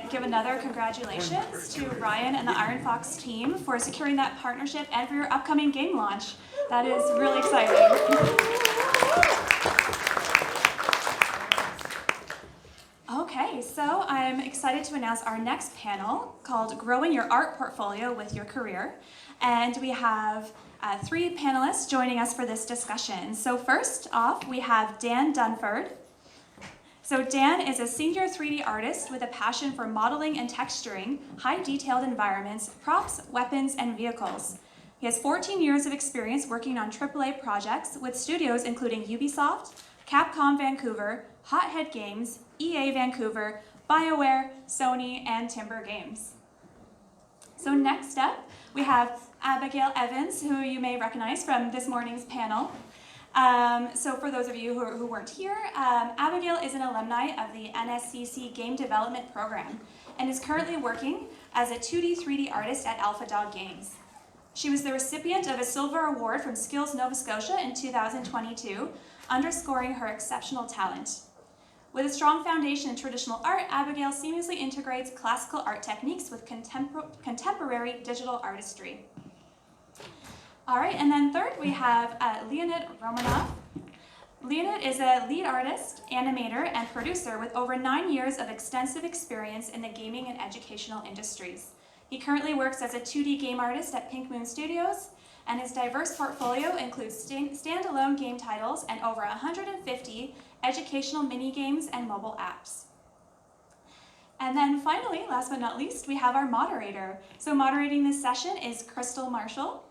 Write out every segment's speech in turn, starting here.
give another congratulations to Ryan and the Iron Fox team for securing that partnership and for your upcoming game launch. That is really exciting. Okay, so I'm excited to announce our next panel called Growing Your Art Portfolio with Your Career. And we have 3 panelists joining us for this discussion. So first off, we have Dan Dunford. So Dan is a senior 3D artist with a passion for modeling and texturing high-detailed environments, props, weapons, and vehicles. He has 14 years of experience working on AAA projects with studios including Ubisoft, Capcom Vancouver, Hothead Games, EA Vancouver, BioWare, Sony, and Timber Games. So next up, we have Abigail Evans, who you may recognize from this morning's panel. So for those of you who weren't here, Abigail is an alumni of the NSCC Game Development Program and is currently working as a 2D, 3D artist at AlphaDog Games. She was the recipient of a Silver Award from Skills Nova Scotia in 2022, underscoring her exceptional talent. With a strong foundation in traditional art, Abigail seamlessly integrates classical art techniques with contemporary digital artistry. All right, and then third, we have Leonid Romanov. Leonid is a lead artist, animator, and producer with over 9 years of extensive experience in the gaming and educational industries. He currently works as a 2D game artist at Pink Moon Studios, and his diverse portfolio includes standalone game titles and over 150 educational mini-games and mobile apps. And then finally, last but not least, we have our moderator. So moderating this session is Crystal Marshall.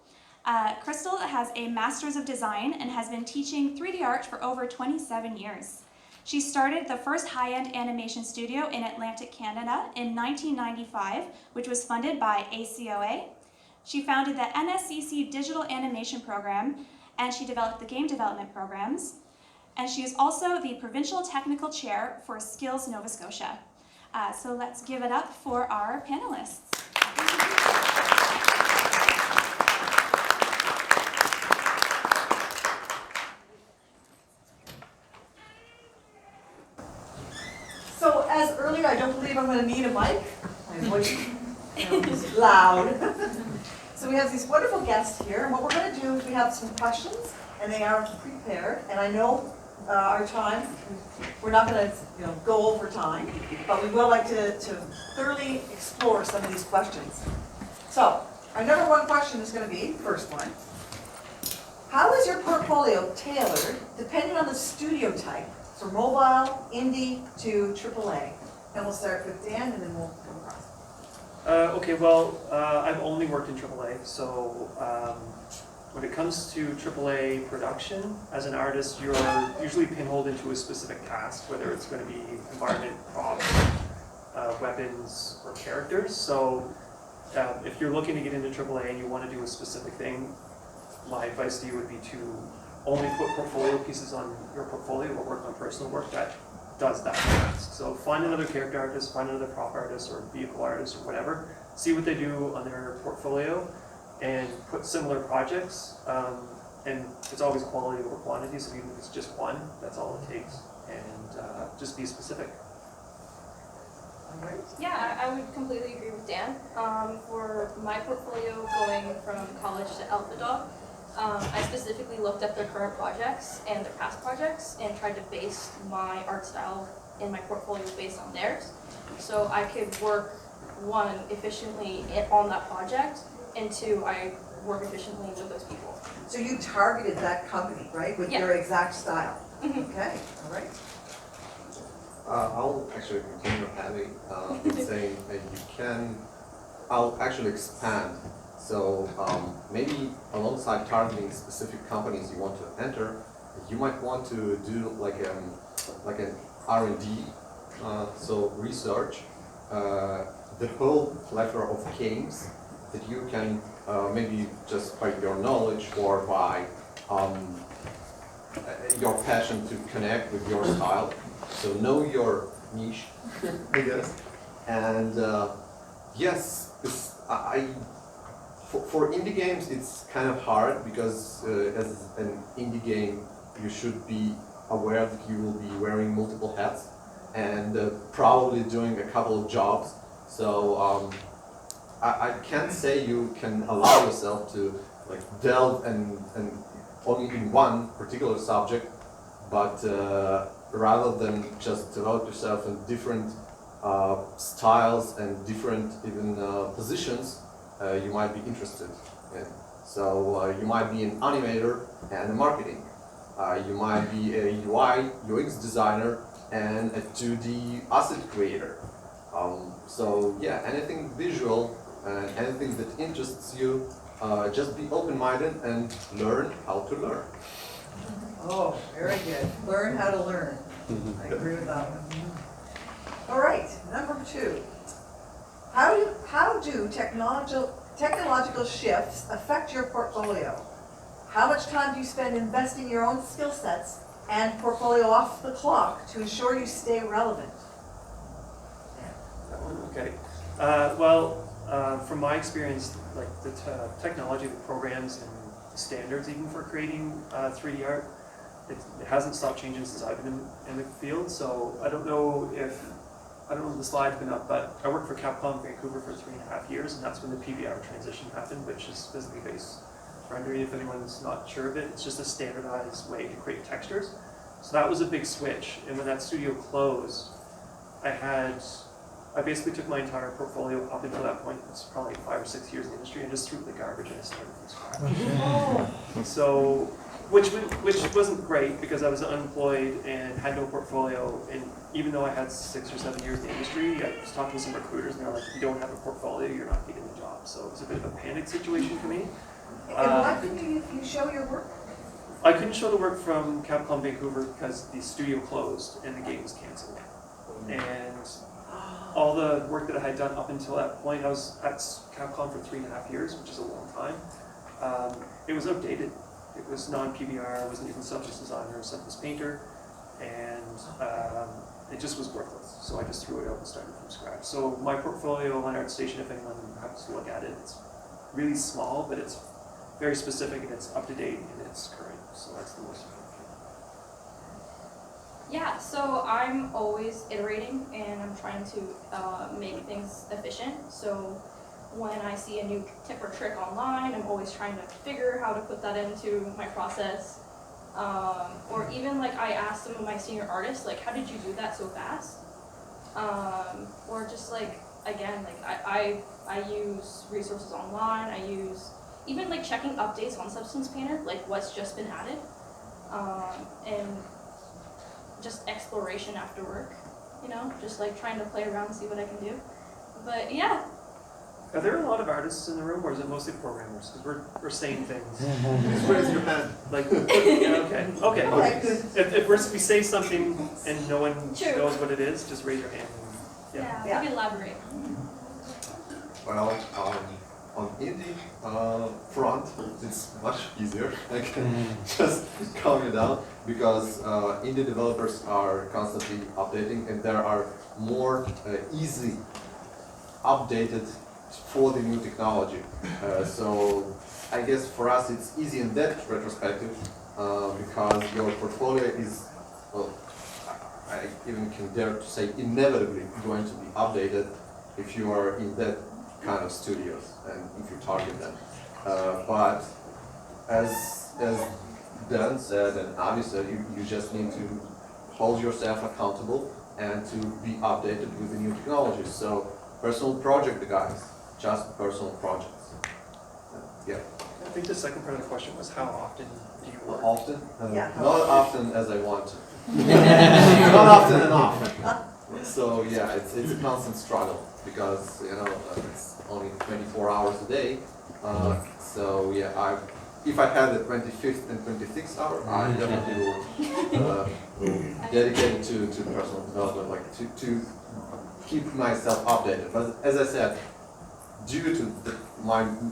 Crystal has a Master's of Design and has been teaching 3D art for over 27 years. She started the first high-end animation studio in Atlantic, Canada in 1995, which was funded by ACOA. She founded the NSCC Digital Animation Program, and she developed the game development programs. And she is also the Provincial Technical Chair for Skills Nova Scotia. So let's give it up for our panelists. So as earlier, I don't believe I'm going to need a mic. My voice is loud. So we have these wonderful guests here, and what we're going to do is we have some questions, and they are prepared. And I know our time, we're not going to go over time, but we will like to thoroughly explore some of these questions. So our number one question is going to be, first one, how is your portfolio tailored depending on the studio type? From mobile, indie, to AAA. And we'll start with Dan, and then we'll come across. Okay, well, I've only worked in AAA, so when it comes to AAA production, as an artist, you're usually pinholed into a specific task, whether it's going to be environment, props, weapons, or characters. So if you're looking to get into AAA and you want to do a specific thing, my advice to you would be to only put portfolio pieces on your portfolio or work on personal work that does that task. So find another character artist, find another prop artist or vehicle artist or whatever, see what they do on their portfolio and put similar projects. And it's always quality over quantity, so even if it's just one, that's all it takes. And just be specific. Yeah, I would completely agree with Dan. For my portfolio going from college to AlphaDog, I specifically looked at their current projects and their past projects and tried to base my art style in my portfolio based on theirs. So I could work, one, efficiently on that project, and two, I work efficiently with those people. So you targeted that company, right, with your exact style? Okay, all right. I'll actually continue Abby with saying that I'll actually expand. So maybe alongside targeting specific companies you want to enter, you might want to do like an R&D, so research the whole plethora of games that you can maybe just by your knowledge or by your passion to connect with your style. So know your niche, I guess. And yes, for indie games, it's kind of hard because as an indie game, you should be aware that you will be wearing multiple hats and probably doing a couple of jobs So I can't say you can allow yourself to like delve and only in one particular subject, but rather than just develop yourself in different styles and different even positions, you might be interested in. So you might be an animator and a marketing. You might be a UI, UX designer and a 2D asset creator. So yeah, anything visual and anything that interests you, just be open-minded and learn how to learn. Oh, very good. Learn how to learn. I agree with that one. All right, number 2. How do technological shifts affect your portfolio? How much time do you spend investing your own skill sets and portfolio off the clock to ensure you stay relevant? That one, okay. From my experience, like the technology, the programs and the standards even for creating 3D art, it hasn't stopped changing since I've been in the field. So I don't know if the slide's been up, but I worked for Capcom Vancouver for 3.5 years, and that's when the PBR transition happened, which is physically based rendering. If anyone's not sure of it, it's just a standardized way to create textures. So that was a big switch. And when that studio closed, I basically took my entire portfolio up until that point. It's probably 5 or 6 years in the industry, and just threw it in the garbage and I started from scratch. So, which wasn't great because I was unemployed and had no portfolio. And even though I had 6 or 7 years in the industry, I was talking to some recruiters, and they're like, "If you don't have a portfolio, you're not getting the job." So it was a bit of a panic situation for me. And why couldn't you show your work? I couldn't show the work from Capcom Vancouver because the studio closed and the game was canceled. And all the work that I had done up until that point, I was at Capcom for 3.5 years, which is a long time. It was outdated. It was non-PBR, I wasn't even substance designer or substance painter, and it just was worthless. So I just threw it out and started from scratch. So my portfolio on ArtStation, if anyone happens to look at it, it's really small, but it's very specific and it's up to date and it's current. So that's the most important thing. Yeah, so I'm always iterating and I'm trying to make things efficient. So when I see a new tip or trick online, I'm always trying to figure how to put that into my process. Or even like I asked some of my senior artists, like, how did you do that so fast? Or just like, again, like I use resources online. I use even like checking updates on Substance Painter, like what's just been added. And just exploration after work, you know, just like trying to play around and see what I can do. But yeah. Are there a lot of artists in the room, or is it mostly programmers? Because we're saying things. Just raise your hand. Like, yeah, okay. Okay, good. If we say something and no one True. knows what it is, just raise your hand. Yeah, Yeah. maybe elaborate. Well, on indie front, it's much easier. I can just calm you down because indie developers are constantly updating, and there are more easily updated for the new technology. So I guess for us it's easy in that retrospective because your portfolio is, well, I even can dare to say inevitably going to be updated if you are in that kind of studios and if you target them. But as Dan said and Avi said, you just need to hold yourself accountable and to be updated with the new technologies. So personal project, guys, just personal projects. Yeah. I think the second part of the question was how often do you work? Often? Yeah. Not often as I want to. Not often enough. So yeah, it's a constant struggle because it's only 24 hours a day. So yeah, if I had the 25th and 26th hour, I definitely will dedicate it to personal development, like to keep myself updated. But as I said, due to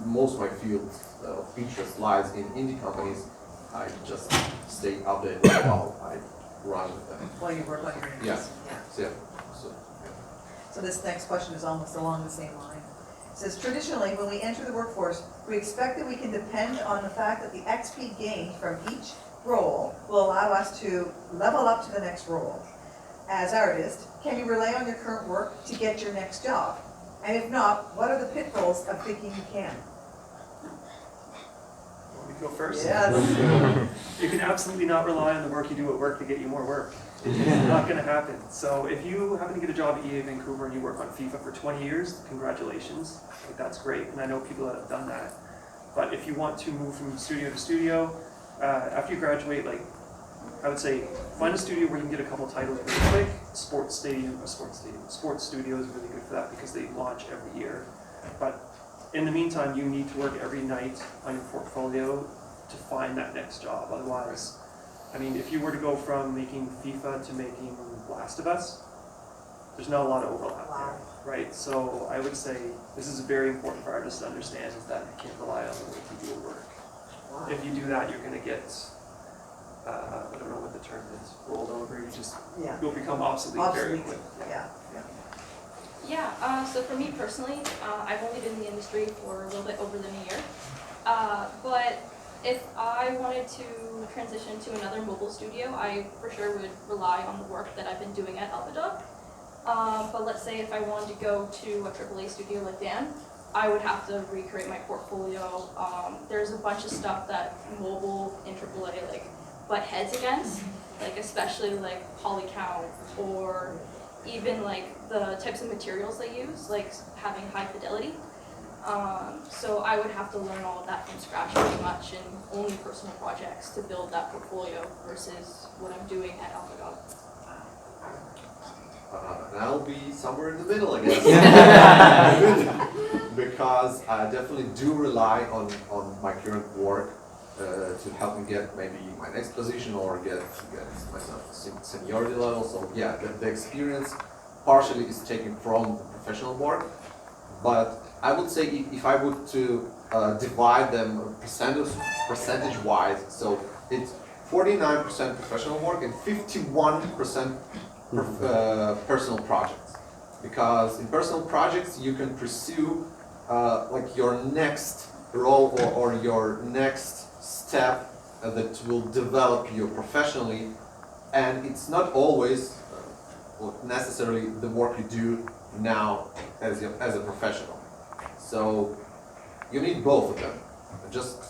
most of my field of interest lies in indie companies, I just stay updated while I run with them. While you work on your Yeah. yeah. So So this next question is almost along the same line. It says, traditionally, when we enter the workforce, we expect that we can depend on the fact that the XP gained from each role will allow us to level up to the next role. As artists, can you rely on your current work to get your next job? And if not, what are the pitfalls of thinking you can? Want me to go first? Yes. You can absolutely not rely on the work you do at work to get you more work. It's not going to happen. So if you happen to get a job at EA Vancouver and you work on FIFA for 20 years, congratulations. Like, that's great, and I know people that have done that. But if you want to move from studio to studio, after you graduate, like, I would say find a studio where you can get a couple titles really quick. Sports studio is really good for that because they launch every year. But in the meantime, you need to work every night on your portfolio to find that next job. Otherwise, I mean, if you were to go from making FIFA to making Last of Us, there's not a lot of overlap there, right? So I would say this is very important for artists to understand, is that you can't rely on the work you do at work. Wow. If you do that, you're going to get, I don't know what the term is, rolled over. You'll become obsolete very quickly. Yeah. Yeah, so for me personally, I've only been in the industry for a little bit over than a year. But if I wanted to transition to another mobile studio, I for sure would rely on the work that I've been doing at Alpha. But let's say if I wanted to go to a AAA studio like Dan, I would have to recreate my portfolio. There's a bunch of stuff that mobile and AAA like butt heads against, like especially like poly count or even like the types of materials they use, like having high fidelity. So I would have to learn all of that from scratch pretty much, and only personal projects to build that portfolio versus what I'm doing at AlphaDog. And I'll be somewhere in the middle, I guess. Because I definitely do rely on my current work to help me get maybe my next position or get myself seniority level. So yeah, the experience partially is taken from the professional work, but I would say if I would to divide them percentage-wise, so it's 49% professional work and 51% personal projects. Because in personal projects you can pursue like your next role or your next step that will develop you professionally, and it's not always necessarily the work you do now as a professional. So you need both of them. Just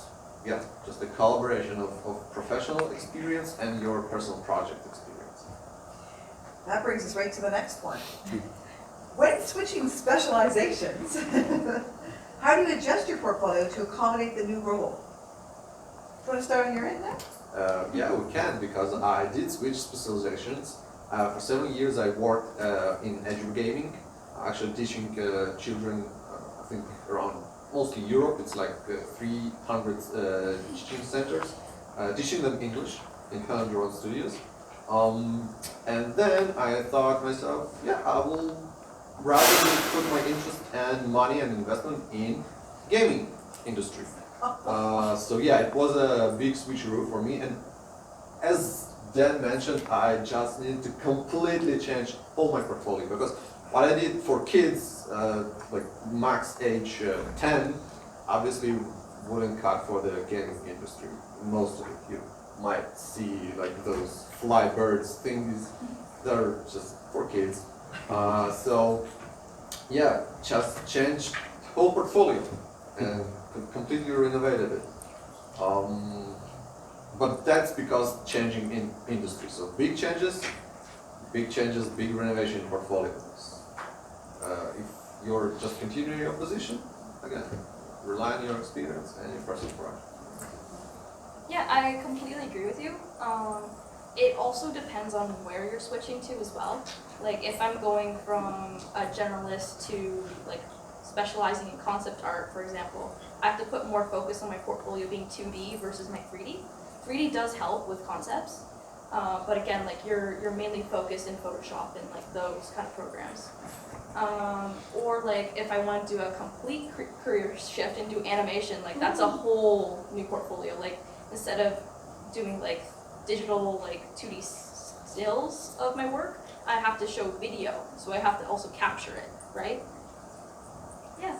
a collaboration of professional experience and your personal project experience. That brings us right to the next one. When switching specializations, how do you adjust your portfolio to accommodate the new role? Do you want to start on your end now? Yeah, we can, because I did switch specializations. For 7 years I worked in edugaming, actually teaching children, I think around mostly Europe. It's like 300 teaching centers, teaching them English in hand-drawn studios. And then I thought myself, yeah, I will rather put my interest and money and investment in gaming industry. So yeah, it was a big switcheroo for me, and as Dan mentioned, I just needed to completely change all my portfolio, because what I did for kids, like max age 10, obviously wouldn't cut for the gaming industry. Most of it, you might see like those fly birds things that are just for kids. So yeah, just changed whole portfolio and completely renovated it. But that's because changing in industry. So big changes, big renovation portfolios. If you're just continuing your position, again, rely on your experience and your personal project. Yeah, I completely agree with you. It also depends on where you're switching to as well. Like if I'm going from a generalist to like specializing in concept art, for example, I have to put more focus on my portfolio being 2D versus my 3D. 3D does help with concepts, but again, like you're mainly focused in Photoshop and like those kind of programs. Or like if I want to do a complete career shift and do animation, like that's a whole new portfolio. Like instead of doing like digital like 2D stills of my work, I have to show video, so I have to also capture it, right? Yeah.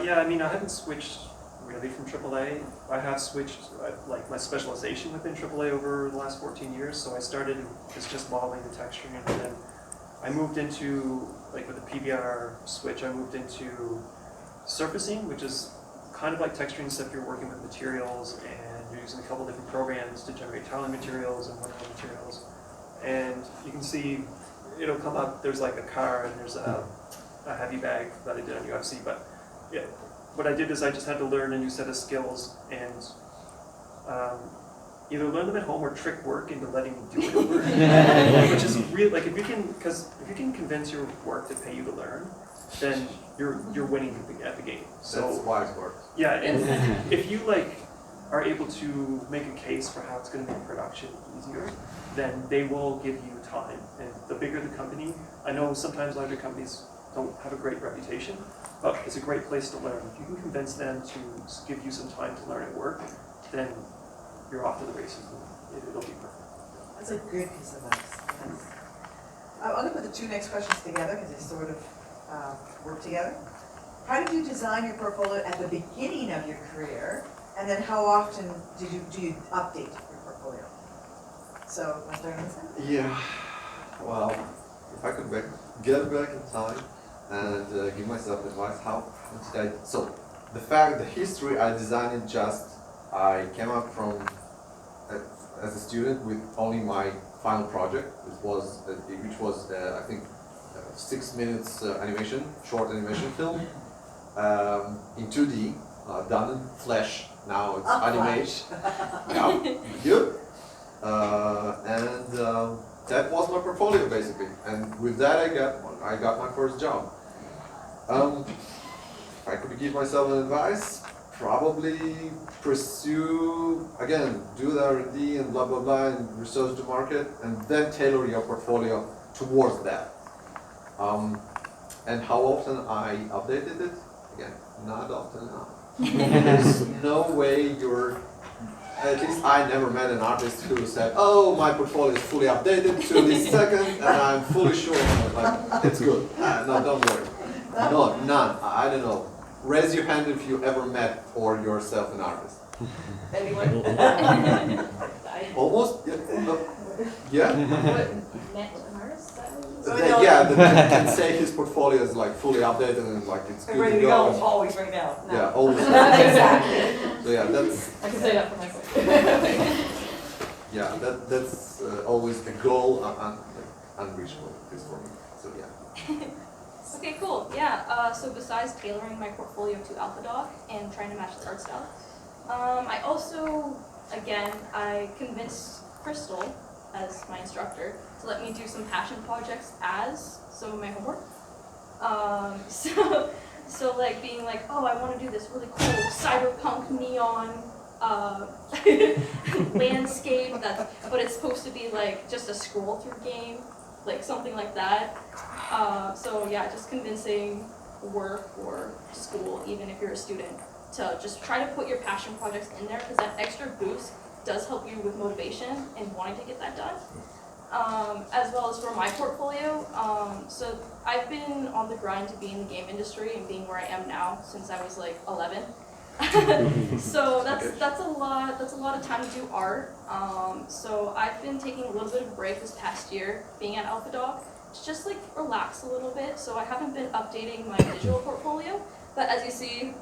Yeah, I mean, I haven't switched really from AAA. I have switched like my specialization within AAA over the last 14 years. So I started as just modeling and texturing, and then I moved into, like with the PBR switch, I moved into surfacing, which is kind of like texturing stuff. You're working with materials and you're using a couple different programs to generate tiling materials and wonderful materials. And you can see it'll come up, there's like a car and there's a heavy bag that I did on UFC. But yeah, what I did is I just had to learn a new set of skills and either learn them at home or trick work into letting me do it at work. Which is really, like, if you can convince your work to pay you to learn, then you're winning at the game. So That's wise work. yeah, and if you like are able to make a case for how it's going to make production easier, then they will give you time. And the bigger the company, I know sometimes larger companies don't have a great reputation, but it's a great place to learn. If you can convince them to give you some time to learn at work, then you're off to the races. It'll be perfect. That's a good piece of advice. Yes. I'm going to put the two next questions together because they sort of work together. How did you design your portfolio at the beginning of your career, and then how often do you update your portfolio? So, let's start on this end. Yeah, well, if I could get back in time and give myself advice, how did I, so the history I designed it just, I came up from, as a student with only my final project, which was I think 6 minutes short animation film, in 2D, done in Flash, now it's animation. Yeah, good. And that was my portfolio basically, and with that I got my first job. If I could give myself an advice, probably pursue, again, do the R&D and blah blah blah and research the market, and then tailor your portfolio towards that. And how often I updated it? Again, not often enough. There's no way at least I never met an artist who said, oh, my portfolio is fully updated to this second and I'm fully sure like, it's good. No, don't worry. No, none. I don't know. Raise your hand if you ever met or yourself an artist. Anyone? Almost? Yeah? Met an artist? That can say his portfolio is like fully updated and like it's good Ready to to go, go. always right now. No. Yeah, always. Exactly. So yeah, that's I can say that for myself. that's always a goal unreachable, at least for me. So yeah. Okay, cool. Yeah, so besides tailoring my portfolio to AlphaDoc and trying to match the art style, I also, again, I convinced Crystal, as my instructor, to let me do some passion projects as some of my homework. So like being like, oh, I want to do this really cool cyberpunk neon landscape, but it's supposed to be like just a scroll through game, like something like that. So yeah, just convincing work or school, even if you're a student, to just try to put your passion projects in there, because that extra boost does help you with motivation and wanting to get that done. As well as for my portfolio, so I've been on the grind to be in the game industry and being where I am now since I was like 11. So that's a lot of time to do art. So I've been taking a little bit of a break this past year being at AlphaDoc to just like relax a little bit. So I haven't been updating my digital portfolio, but as you see,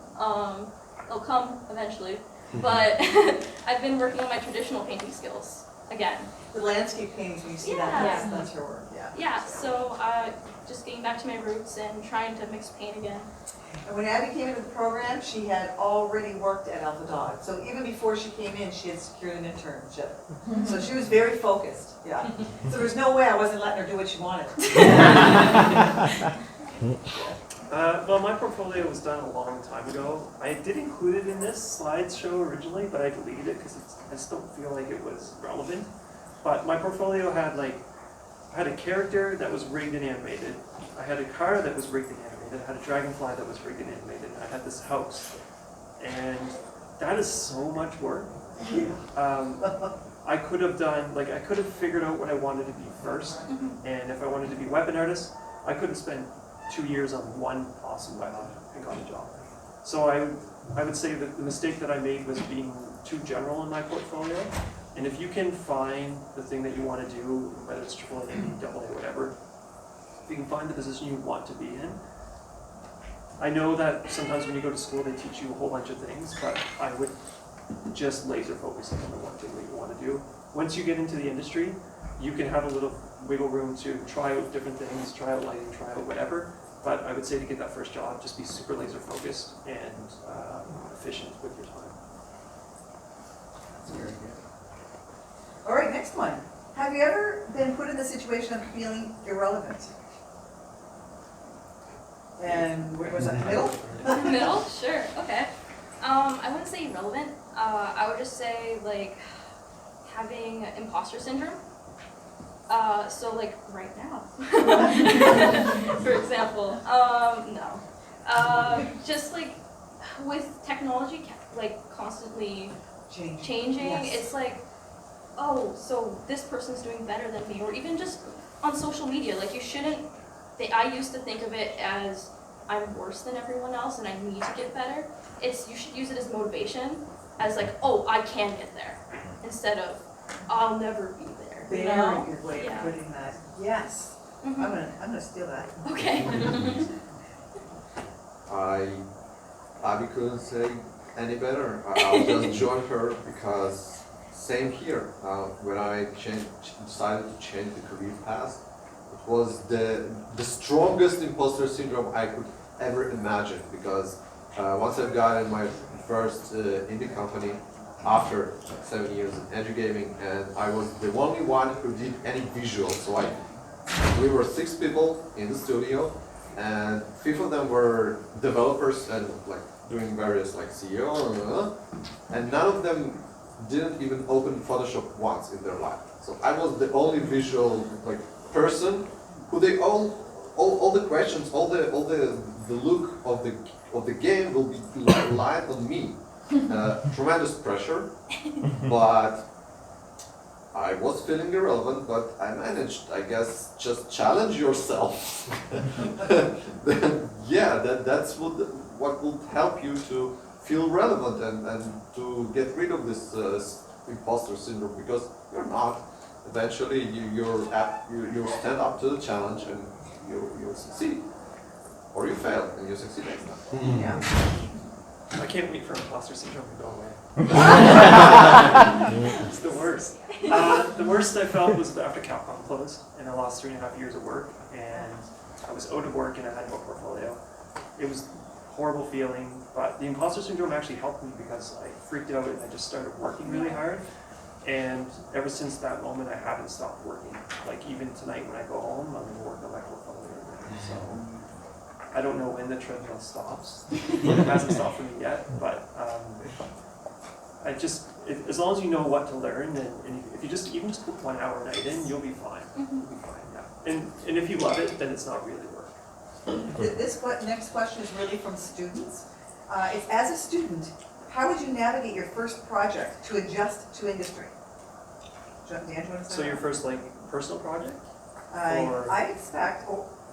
it'll come eventually. But I've been working on my traditional painting skills again. The landscape paintings, when you see that, that's your work, yeah. Yeah, so just getting back to my roots and trying to mix paint again. And when Abby came into the program, she had already worked at AlphaDoc. So even before she came in, she had secured an internship. So she was very focused, yeah. So there's no way I wasn't letting her do what she wanted. Well, my portfolio was done a long time ago. I did include it in this slideshow originally, but I deleted it because I just don't feel like it was relevant. But my portfolio had I had a character that was rigged and animated. I had a car that was rigged and animated. I had a dragonfly that was rigged and animated. I had this house. And that is so much work. I could have done, I could have figured out what I wanted to be first. And if I wanted to be a weapon artist, I could have spent 2 years on one awesome weapon and got a job. So I would say that the mistake that I made was being too general in my portfolio. And if you can find the thing that you want to do, whether it's AAA, AA, whatever, you can find the position you want to be in. I know that sometimes when you go to school they teach you a whole bunch of things, but I would just laser focus on the one thing that you want to do. Once you get into the industry, you can have a little wiggle room to try out different things, try out lighting, try out whatever. But I would say to get that first job, just be super laser focused and efficient with your time. That's very good. All right, next one. Have you ever been put in the situation of feeling irrelevant? And where was that, middle? Middle? Sure, okay. I wouldn't say irrelevant. I would just say like having imposter syndrome. So like right now, for example, no. Just like with technology like constantly changing, Yes. it's like, oh, so this person's doing better than me, or even just on social media, like you shouldn't, I used to think of it as I'm worse than everyone else and I need to get better. You should use it as motivation, as like, oh, I can get there, instead of, I'll never be there. Very You know? good way Yeah. of putting that. Yes. Mhm. I'm gonna steal that. Okay. Abby couldn't say any better. I'll just join her because same here. When I decided to change the career path, it was the strongest imposter syndrome I could ever imagine, because once I've gotten my first indie company after 7 years in edu gaming, and I was the only one who did any visuals. So we were 6 people in the studio, and 5 of them were developers and like doing various like CEO, and none of them didn't even open Photoshop once in their life. So I was the only visual like person who they all the questions, all the look of the game will be light on me. Tremendous pressure, but I was feeling irrelevant, but I managed, I guess, just challenge yourself. Then, yeah, that's what will help you to feel relevant and to get rid of this imposter syndrome, because you're not. Eventually, you'll stand up to the challenge and you'll succeed. Or you fail and you succeed next time. Yeah. I can't wait for imposter syndrome to go away. It's the worst. The worst I felt was after Capcom closed, and I lost 3.5 years of work, and I was out of work and I had no portfolio. It was a horrible feeling, but the imposter syndrome actually helped me because I freaked out and I just started working really hard. And ever since that moment, I haven't stopped working. Like even tonight when I go home, I'm going to work on my portfolio again. So I don't know when the treadmill stops. It hasn't stopped for me yet, but I just, as long as you know what to learn, and if you just even just put 1 hour a night in, you'll be fine. You'll be fine, yeah. And if you love it, then it's not really work. This next question is really from students. It's as a student, how would you navigate your first project to adjust to industry? Dan, do you want to say So your that? first like personal project? I expect,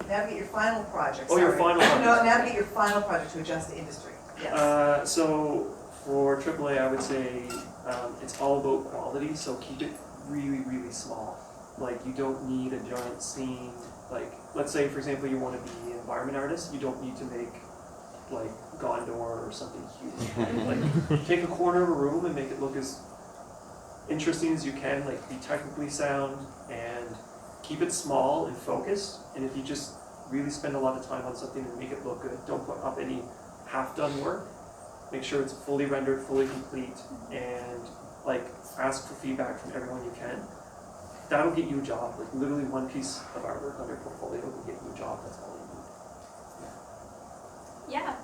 navigate your final project. Oh, your sorry. final project. No, navigate your final project to adjust to industry. Yes. So for AAA, I would say it's all about quality, so keep it really, really small. Like you don't need a giant scene. Like let's say, for example, you want to be an environment artist, you don't need to make like Gondor or something huge. Like take a corner of a room and make it look as interesting as you can, like be technically sound, and keep it small and focused. And if you just really spend a lot of time on something and make it look good, don't put up any half-done work. Make sure it's fully rendered, fully complete, and like ask for feedback from everyone you can. That'll get you a job. Like literally one piece of artwork on your portfolio will get you a job. That's all you need. Yeah.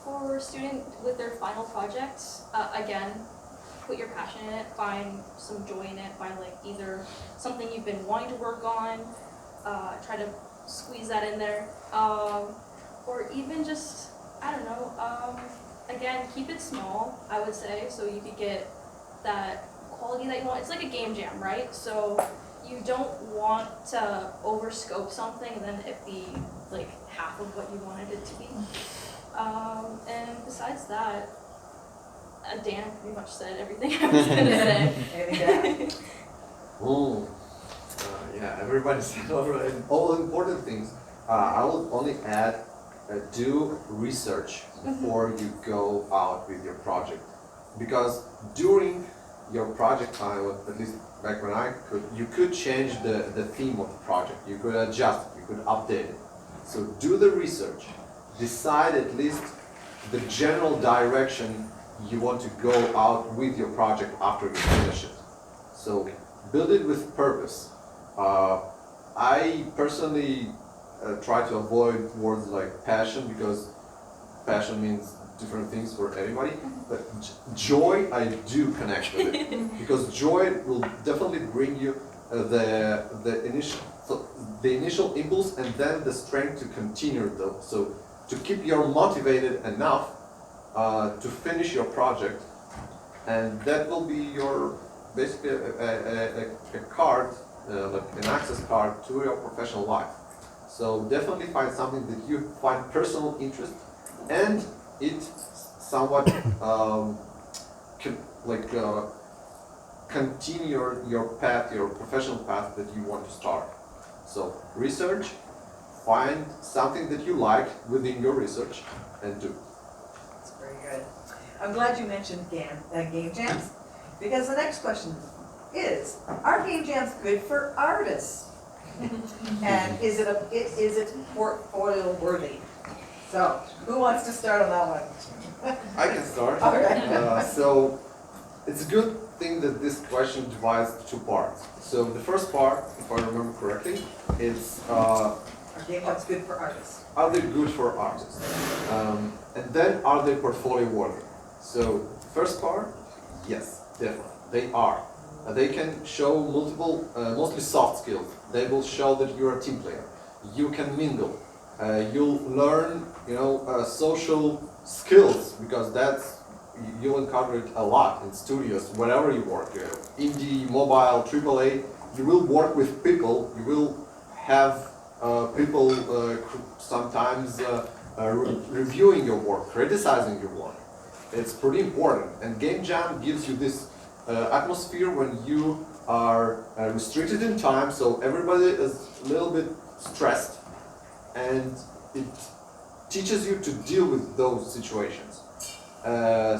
For a student with their final projects, again, put your passion in it, find some joy in it, find like either something you've been wanting to work on, try to squeeze that in there, or even just, I don't know, again, keep it small, I would say, so you could get that quality that you want. It's like a game jam, right? So you don't want to overscope something and then it be like half of what you wanted it to be. And besides that, Dan pretty much said everything I was going to say. Anything to add? Yeah, everybody said already all the important things. I will only add, do research before you go out with your project. Because during your project time, at least back when I could, you could change the theme of the project. You could adjust it, you could update it. So do the research. Decide at least the general direction you want to go out with your project after you finish it. So build it with purpose. I personally try to avoid words like passion, because passion means different things for everybody, but joy I do connect with it, because joy will definitely bring you the initial impulse and then the strength to continue though. So to keep you motivated enough to finish your project, and that will be your basically a card, like an access card to your professional life. So definitely find something that you find personal interest, and it somewhat continue your path, your professional path that you want to start. So research, find something that you like within your research, and do. That's very good. I'm glad you mentioned game jams, because the next question is, are game jams good for artists? And is it portfolio worthy? So, who wants to start on that one? I can start. Okay. So it's a good thing that this question divides two parts. So the first part, if I remember correctly, is Are game jams good for artists? are they good for artists? And then are they portfolio worthy? So first part, yes, definitely, they are. They can show multiple, mostly soft skills. They will show that you're a team player. You can mingle. You'll learn, social skills, because you'll encounter it a lot in studios, wherever you work, indie, mobile, AAA. You will work with people. You will have people sometimes reviewing your work, criticizing your work. It's pretty important. And Game Jam gives you this atmosphere when you are restricted in time, so everybody is a little bit stressed, and it teaches you to deal with those situations.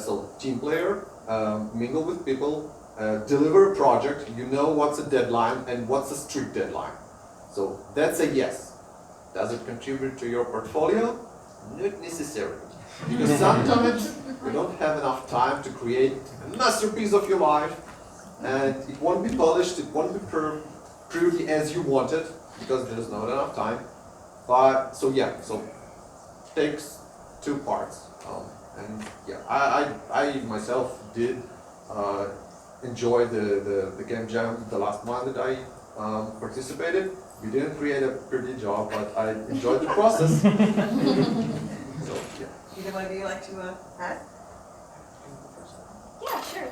So team player, mingle with people, deliver a project, you know what's a deadline and what's a strict deadline. So that's a yes. Does it contribute to your portfolio? Not necessarily. Because sometimes you don't have enough time to create a masterpiece of your life, and it won't be polished, it won't be purely as you want it, because there's not enough time. But so yeah, so takes two parts. And yeah, I myself did enjoy the game jam the last one that I participated. We didn't create a pretty job, but I enjoyed the process. So yeah. Either one of you like to add? Yeah, sure.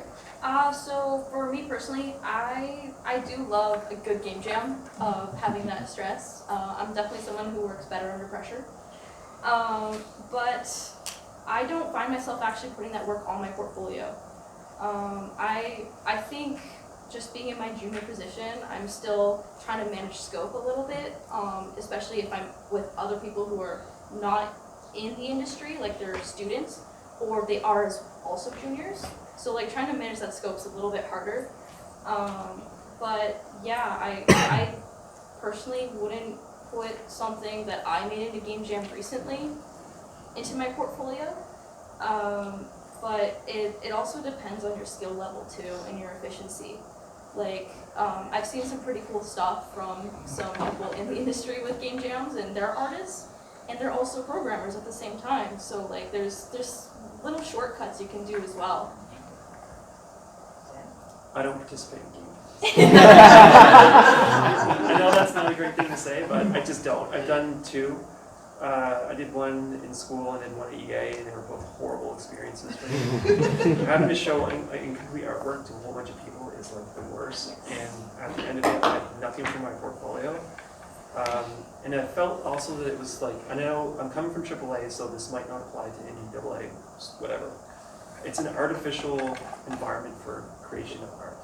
So for me personally, I do love a good game jam of having that stress. I'm definitely someone who works better under pressure. But I don't find myself actually putting that work on my portfolio. I think just being in my junior position, I'm still trying to manage scope a little bit, especially if I'm with other people who are not in the industry, like they're students, or they are also juniors. So like trying to manage that scope's a little bit harder. But yeah, I personally wouldn't put something that I made into Game Jam recently into my portfolio. But it also depends on your skill level too and your efficiency. Like I've seen some pretty cool stuff from some people in the industry with game jams, and they're artists and they're also programmers at the same time. So like there's little shortcuts you can do as well. I don't participate in games. I know that's not a great thing to say, but I just don't. I've done two. I did one in school and then one at EA, and they were both horrible experiences for me. Having to show incomplete artwork to a whole bunch of people is like the worst, and at the end of it, I had nothing for my portfolio. And I felt also that it was like, I know I'm coming from AAA, so this might not apply to any AA, whatever. It's an artificial environment for creation of art.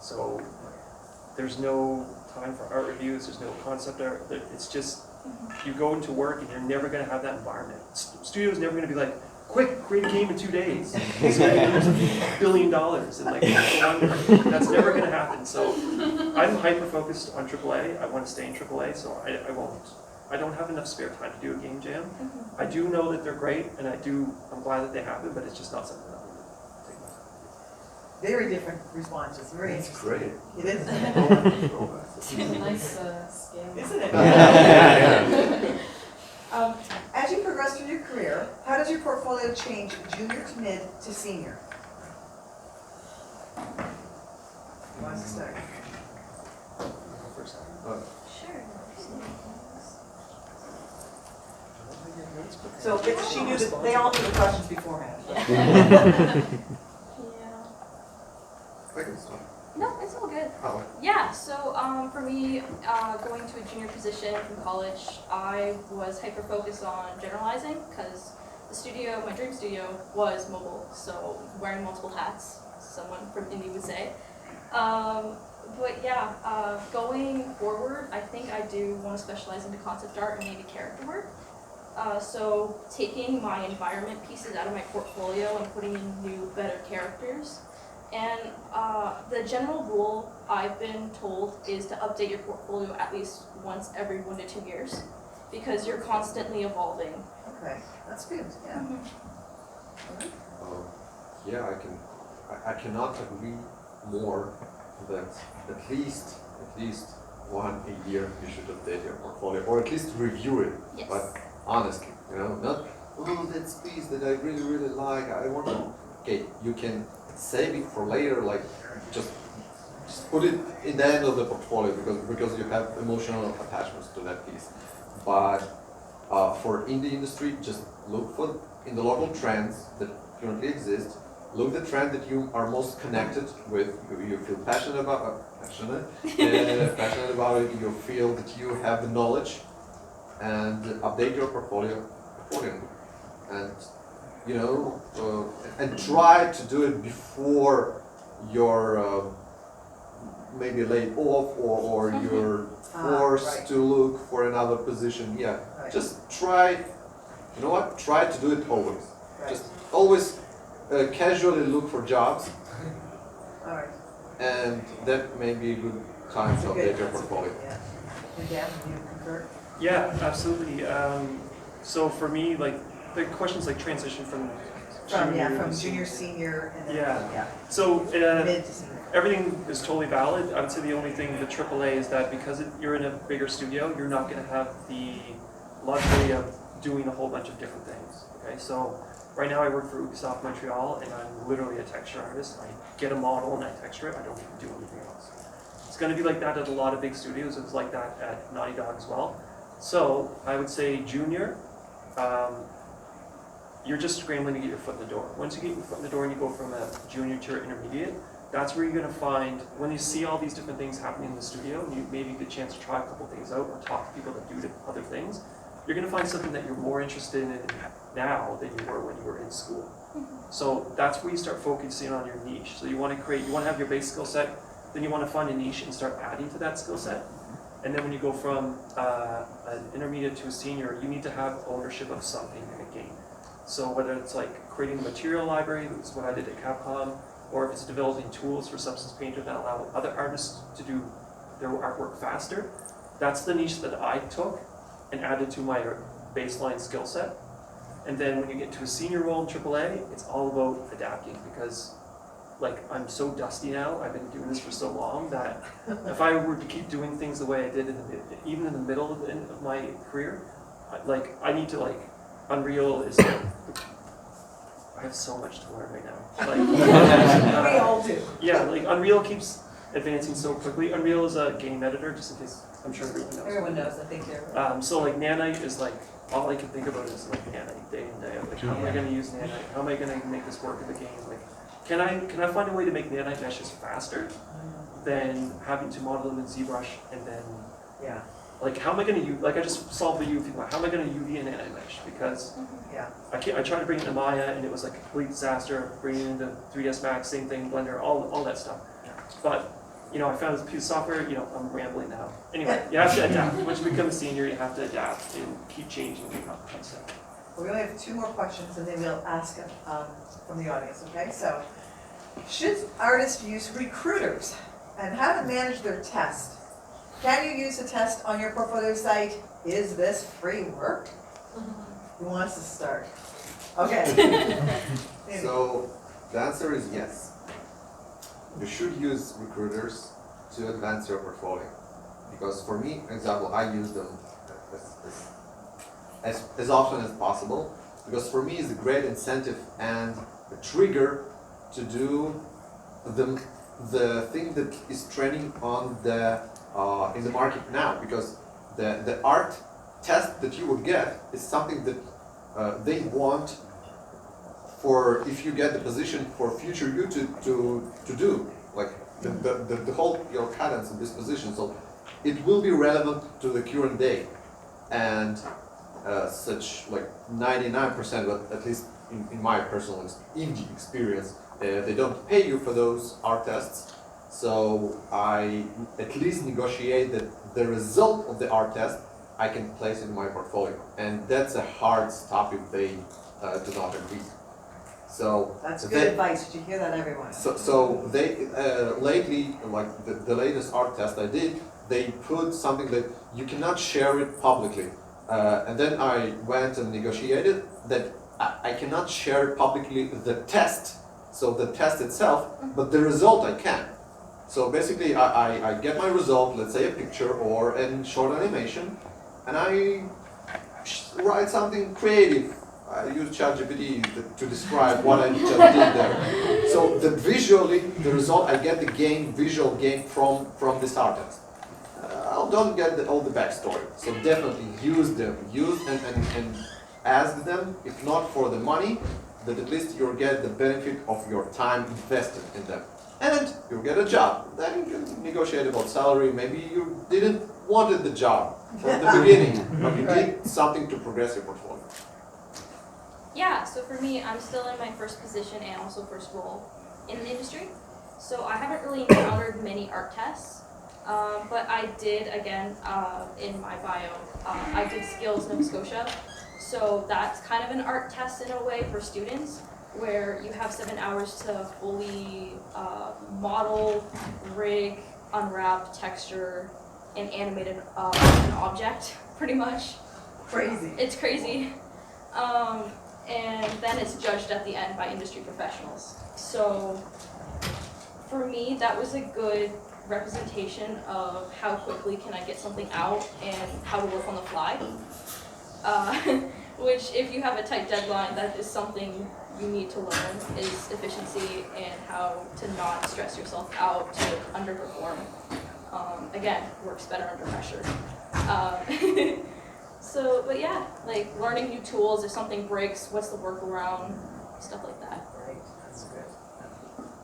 So there's no time for art reviews, there's no concept art, it's just, you go into work and you're never gonna have that environment. Studio's never gonna be like, quick, create a game in 2 days. It's gonna be $1 billion and like, that's never gonna happen. So I'm hyper-focused on AAA, I wanna stay in AAA, so I don't have enough spare time to do a game jam. I do know that they're great, and I'm glad that they happen, but it's just not something that I'm gonna take my time to do. Very different responses, very That's interesting. great. It is. It's a nice scale. Isn't it? Yeah. As you progress through your career, how does your portfolio change junior to mid to senior? Who wants to start? First time. Sure. So if she knew that, they all knew the questions beforehand. Yeah. I can start. No, it's all good. Oh, Yeah, so for me, going to a junior position from college, I was hyper-focused on generalizing because the studio, my dream studio, was mobile, so wearing multiple hats, someone from indie would say. But yeah, going forward, I think I do want to specialize into concept art and maybe character work. So taking my environment pieces out of my portfolio and putting in new, better characters. And the general rule I've been told is to update your portfolio at least once every 1 to 2 years because you're constantly evolving. Okay, that's good, yeah. Yeah, I cannot agree more that at least one a year you should update your portfolio or at least review it. Yes. But honestly, not that piece that I really like. I want to. Okay, you can save it for later, like just put it in the end of the portfolio because you have emotional attachments to that piece. But for indie industry, just look for in the local trends that currently exist. Look the trend that you are most connected with. You feel passionate about it. You feel that you have the knowledge, and update your portfolio accordingly. And and try to do it before you're maybe laid off or you're forced right. to look for another position. Yeah, Right. just try. You know what? Try to do it always. Right. Just always casually look for jobs, All right. and that may be a good time to That's a good- update your that's a portfolio. good- yeah. And Dan, do you concur? Yeah, absolutely. So for me, like, the questions like transition from From to junior, senior, and then, Yeah. So mid to senior. everything is totally valid. I would say the only thing with AAA is that because you're in a bigger studio, you're not going to have the luxury of doing a whole bunch of different things. Okay, so right now I work for Ubisoft Montreal, and I'm literally a texture artist. I get a model and I texture it. I don't even do anything else. It's going to be like that at a lot of big studios. It's like that at Naughty Dog as well. So I would say junior. You're just scrambling to get your foot in the door. Once you get your foot in the door and you go from a junior to intermediate, that's where you're going to find, when you see all these different things happening in the studio, and you maybe get a chance to try a couple things out or talk to people that do other things, you're going to find something that you're more interested in now than you were when you were in school. So that's where you start focusing on your niche. So you want to have your base skill set, then you want to find a niche and start adding to that skill set. And then when you go from an intermediate to a senior, you need to have ownership of something in a game. So whether it's like creating a material library, which is what I did at Capcom, or if it's developing tools for Substance Painter that allow other artists to do their artwork faster, that's the niche that I took and added to my baseline skill set. And then when you get to a senior role in AAA, it's all about adapting because like I'm so dusty now, I've been doing this for so long that if I were to keep doing things the way I did even in the middle of my career, I need to Unreal is I have so much to learn right now. We all do. Yeah, Unreal keeps advancing so quickly. Unreal is a game editor, just in case I'm sure everyone knows. Everyone knows, I think they're. So Nanite is all I can think about is Nanite day in day out. How am I going to use Nanite? How am I going to make this work in the game? Can I find a way to make Nanite meshes faster than having to model them in ZBrush and then Yeah. how am I going to use, I just solved the UV, how am I going to UV an anti-mesh? Because Yeah. I tried to bring it into Maya and it was a complete disaster. Bringing it into 3ds Max, same thing, Blender, all that stuff. But you know, I found this piece of software, you know, I'm rambling now. Anyway, you have to adapt. Once you become a senior, you have to adapt and keep changing your concept. We only have 2 more questions and then we'll ask from the audience, okay? So, should artists use recruiters and how to manage their test? Can you use a test on your portfolio site? Is this free work? Who wants to start? Okay. So the answer is yes. You should use recruiters to advance your portfolio. Because for me, example, I use them as often as possible. Because for me, it's a great incentive and a trigger to do the thing that is trending on the in the market now. Because the art test that you will get is something that they want for if you get the position for future you to do, like the whole your cadence in this position. So it will be relevant to the current day, and such like 99%, but at least in my personal indie experience, they don't pay you for those art tests. So I at least negotiate that the result of the art test I can place in my portfolio, and that's a hard stop if they do not agree. So That's good advice. Did you hear that, everyone? So they lately, like the latest art test I did, they put something that you cannot share it publicly, and then I went and negotiated that I cannot share publicly the test, so the test itself, but the result I can. So basically, I get my result, let's say a picture or a short animation, and I write something creative. I use ChatGPT to describe what I just did there. So visually, the result, I get the visual gain from this artist. I don't get all the backstory. So definitely use them, and ask them, if not for the money, that at least you'll get the benefit of your time invested in them. And you'll get a job. Then you can negotiate about salary. Maybe you didn't wanted the job from the beginning, but you did something to progress your portfolio. Yeah, so for me, I'm still in my first position and also first role in the industry. So I haven't really encountered many art tests, but I did, again, in my bio, I did skills Nova Scotia. So that's kind of an art test in a way for students, where you have 7 hours to fully model, rig, unwrap, texture, and animate an object, pretty much. Crazy. It's crazy. And then it's judged at the end by industry professionals. So for me, that was a good representation of how quickly can I get something out and how to work on the fly. Which, if you have a tight deadline, that is something you need to learn, is efficiency and how to not stress yourself out to underperform. Again, works better under pressure. So, but yeah, like learning new tools, if something breaks, what's the workaround, stuff like that. Right, that's good.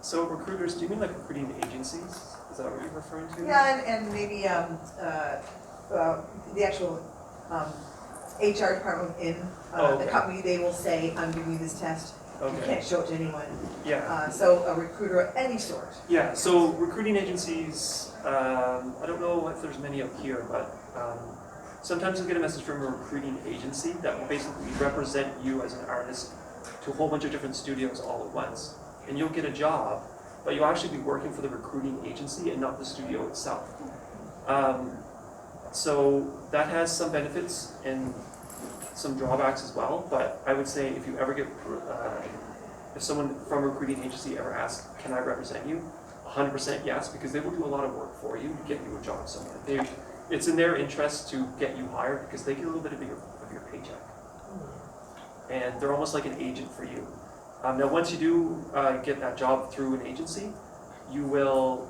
So recruiters, do you mean like recruiting agencies? Is that what you're referring to? Yeah, and maybe the actual HR department in the company, they will say, I'm giving you this test. Okay. You can't show it to anyone. Yeah. So a recruiter of any sort. Yeah, so recruiting agencies, I don't know if there's many up here, but sometimes you'll get a message from a recruiting agency that will basically represent you as an artist to a whole bunch of different studios all at once. And you'll get a job, but you'll actually be working for the recruiting agency and not the studio itself. So that has some benefits and some drawbacks as well, but I would say if you ever get, if someone from a recruiting agency ever asks, can I represent you? 100% yes, because they will do a lot of work for you to get you a job somewhere. It's in their interest to get you hired because they get a little bit of your paycheck. And they're almost like an agent for you. Now once you do get that job through an agency, you will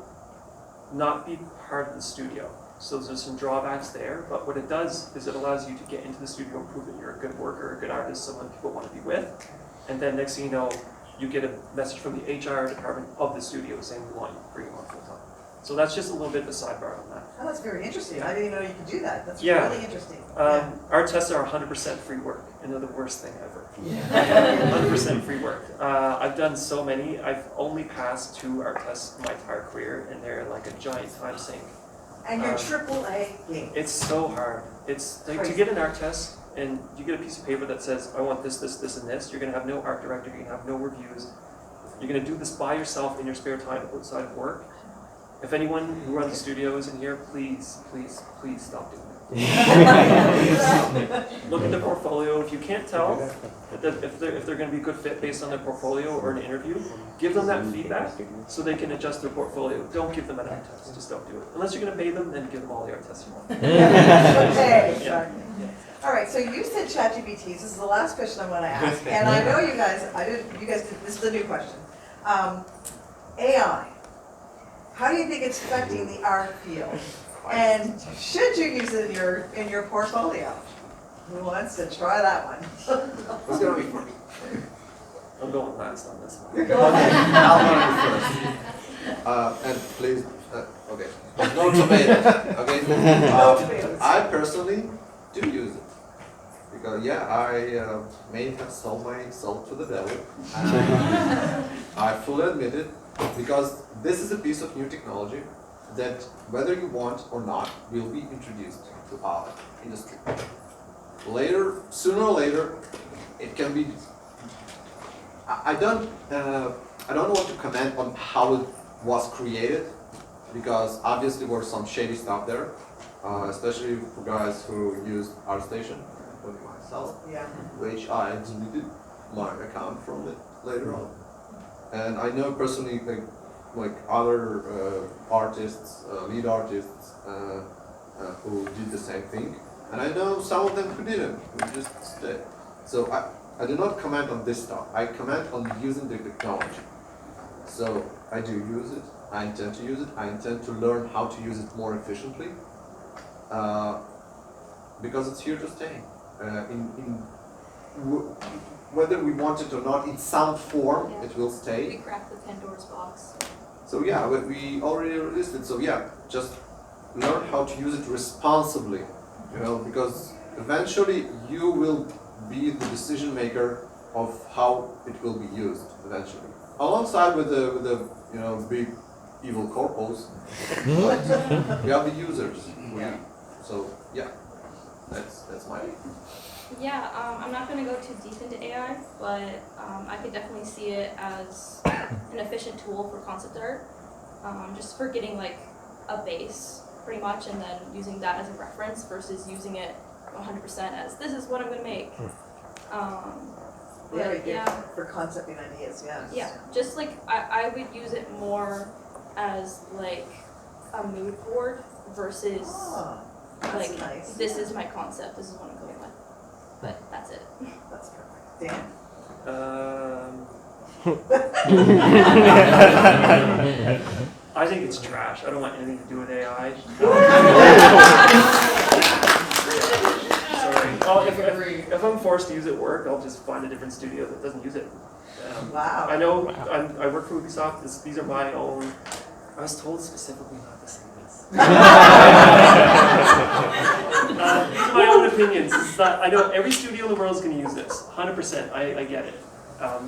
not be part of the studio. So there's some drawbacks there, but what it does is it allows you to get into the studio and prove that you're a good worker, a good artist, someone people want to be with. And then next thing you know, you get a message from the HR department of the studio saying we want you to bring you on full time. So that's just a little bit of a sidebar on that. Oh, that's very interesting. I didn't even know you could do that. That's Yeah. really interesting. Our tests are 100% free work, and they're the worst thing ever. 100% free work. I've done so many. I've only passed 2 art tests my entire career, and they're like a giant time sink. And you're AAA game. It's so hard. It's like to get an art test, and you get a piece of paper that says, I want this, this, this, and this. You're going to have no art director. You're going to have no reviews. You're going to do this by yourself in your spare time outside of work. If anyone who runs the studio is in here, please, please, please stop doing it. Look at the portfolio. If you can't tell if they're going to be a good fit based on their portfolio or an interview, give them that feedback so they can adjust their portfolio. Don't give them an art test. Just don't do it. Unless you're going to pay them, then give them all the art tests you want. Okay. Yeah. All right, so you said ChatGPT. This is the last question I want to ask. And I know you guys, this is a new question. AI. How do you think it's affecting the art field? And should you use it in your portfolio? Who wants to try that one? What's gonna be funny? I'm going last on this one. You're going. I'll go first. And please, okay. No tomatoes, okay? No tomatoes. I personally do use it. Because, yeah, I may have sold my soul to the devil. I fully admit it, because this is a piece of new technology that, whether you want or not, will be introduced to our industry. Later, sooner or later, it can be. I don't want to comment on how it was created, because obviously there was some shady stuff there, especially for guys who used ArtStation, including myself, Yeah. which I deleted my account from it later on. And I know personally, like other artists, lead artists, who did the same thing, and I know some of them who didn't, who just stayed. So I do not comment on this stuff. I comment on using the technology. So I do use it. I intend to use it. I intend to learn how to use it more efficiently, because it's here to stay. Whether we want it or not, in some form, Yeah. it will stay. We cracked the Pandora's box. So yeah, we already released it. So yeah, just learn how to use it responsibly, because eventually you will be the decision maker of how it will be used eventually, alongside with the big evil corpos. But we have the users. Yeah. So yeah, that's my. Yeah, I'm not going to go too deep into AI, but I could definitely see it as an efficient tool for concept art, just for getting like a base pretty much, and then using that as a reference versus using it 100% as this is what I'm going to make. Very But good yeah, for concepting ideas, yeah. yeah, just like I would use it more as like a mood board versus Oh, that's like nice. this is my concept, this is what I'm going with. But that's it. That's perfect. Dan? I think it's trash. I don't want anything to do with AI. Sorry. Well, if I'm forced to use it at work, I'll just find a different studio that doesn't use it. Wow. I know I work for Ubisoft. These are my own. I was told specifically not to say this. These are my own opinions. It's not, I know every studio in the world is going to use this. 100%. I get it.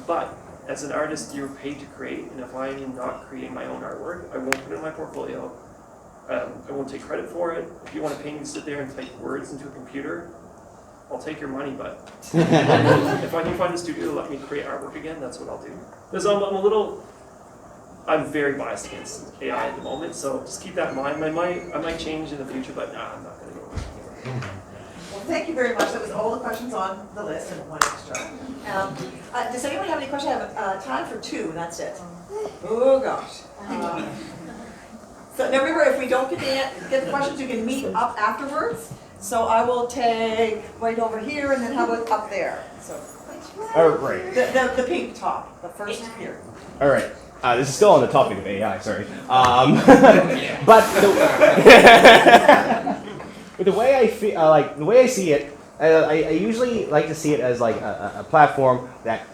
But as an artist, you're paid to create, and if I am not creating my own artwork, I won't put it in my portfolio. I won't take credit for it. If you want to pay me to sit there and type words into a computer, I'll take your money, but if I can find a studio to let me create artwork again, that's what I'll do. Because I'm very biased against AI at the moment, so just keep that in mind. I might change in the future, but nah, I'm not going to go anywhere. Well, thank you very much. That was all the questions on the list and one extra. Does anyone have any questions? I have time for 2, and that's it. Oh, gosh. So now remember, if we don't get the questions, you can meet up afterwards. So I will take right over here, and then how about up there? So Oh, great. the pink top, the first here. All right. This is still on the topic of AI, sorry. But the way I feel, the way I see it, I usually like to see it as like a platform that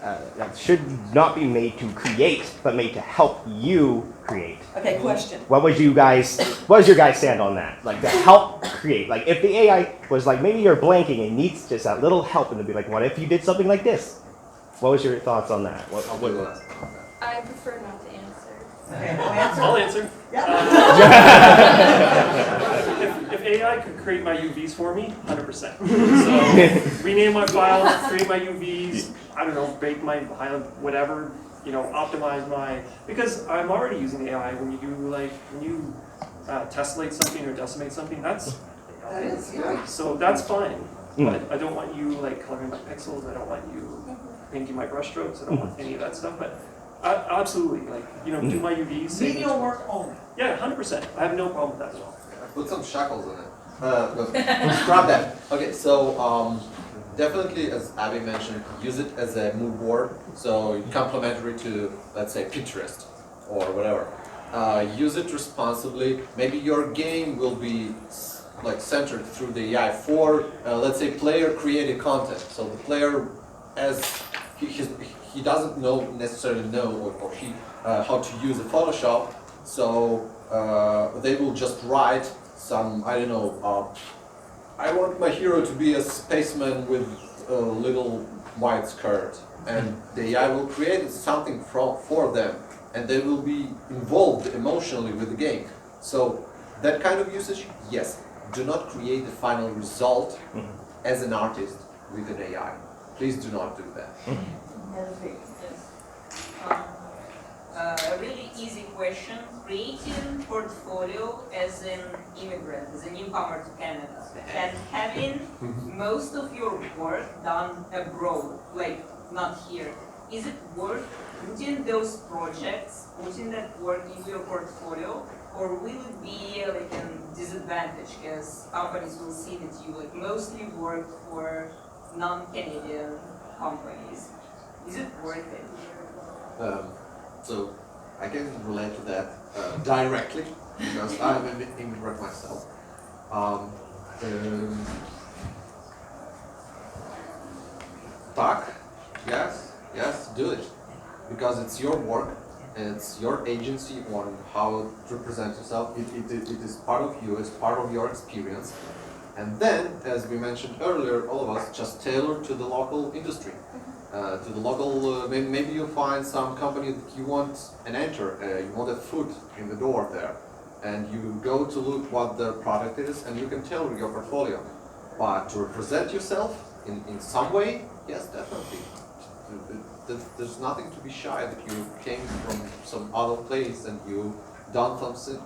should not be made to create, but made to help you create. Okay, question. What does your guys stand on that? Like to help create. Like if the AI was like maybe you're blanking and needs just that little help, and to be like, what if you did something like this? What was your thoughts on that? I'll do the last one. I prefer not to answer. Okay, no answer? I'll answer. Yeah. If AI could create my UVs for me, 100%. So rename my files, create my UVs, I don't know, bake my whatever, optimize my, because I'm already using AI when you do tessellate something or decimate something, that's That is, yeah. so that's fine. But I don't want you coloring my pixels, I don't want you painting my brush strokes, I don't want any of that stuff, but absolutely, do my UVs. save me Menial work only. Yeah, 100%. I have no problem with that at all. Put some shackles in it. Scrap that. Okay, so definitely, as Abby mentioned, use it as a mood board. So complementary to, let's say, Pinterest or whatever. Use it responsibly. Maybe your game will be centered through the AI for, let's say, player-created content. So the player, as he doesn't necessarily know how to use a Photoshop. So they will just write some, I don't know, I want my hero to be a spaceman with a little white skirt, and the AI will create something for them, and they will be involved emotionally with the game. So that kind of usage, yes. Do not create the final result as an artist with an AI. Please do not do that. A really easy question. Creating portfolio as an immigrant, as a newcomer to Canada, and having most of your work done abroad, not here, is it worth putting those projects, putting that work into your portfolio, or will it be a disadvantage because companies will see that you mostly work for non-Canadian companies? Is it worth it? So I can relate to that directly because I'm an immigrant myself. Talk, yes, do it because it's your work and it's your agency on how to represent yourself. It is part of you, it's part of your experience. And then, as we mentioned earlier, all of us just tailor to the local industry. To the local, maybe you find some company that you want and enter, you want a foot in the door there, and you go to look what their product is, and you can tailor your portfolio. But to represent yourself in some way, yes, definitely. There's nothing to be shy that you came from some other place and you've done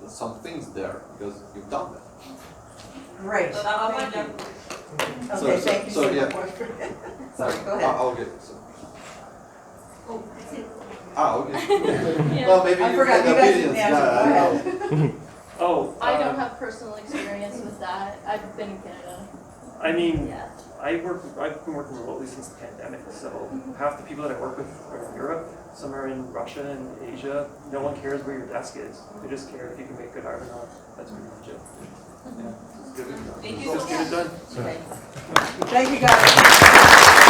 some things there, because you've done that. Great. Thank you. Okay, thank you so yeah. much. Sorry, go ahead. I'll get it. Oh, that's it. Okay. Well, maybe I you forgot get you guys opinions. didn't answer. Go ahead. Oh, I don't have personal experience with that. I've been in Canada. I mean, Yeah. I've been working remotely since the pandemic, so half the people that I work with are in Europe, some are in Russia and Asia. No one cares where your desk is. They just care if you can make good art or not. That's pretty much it. Yeah, just get it done. Thank you so Just get it done. Thank you guys.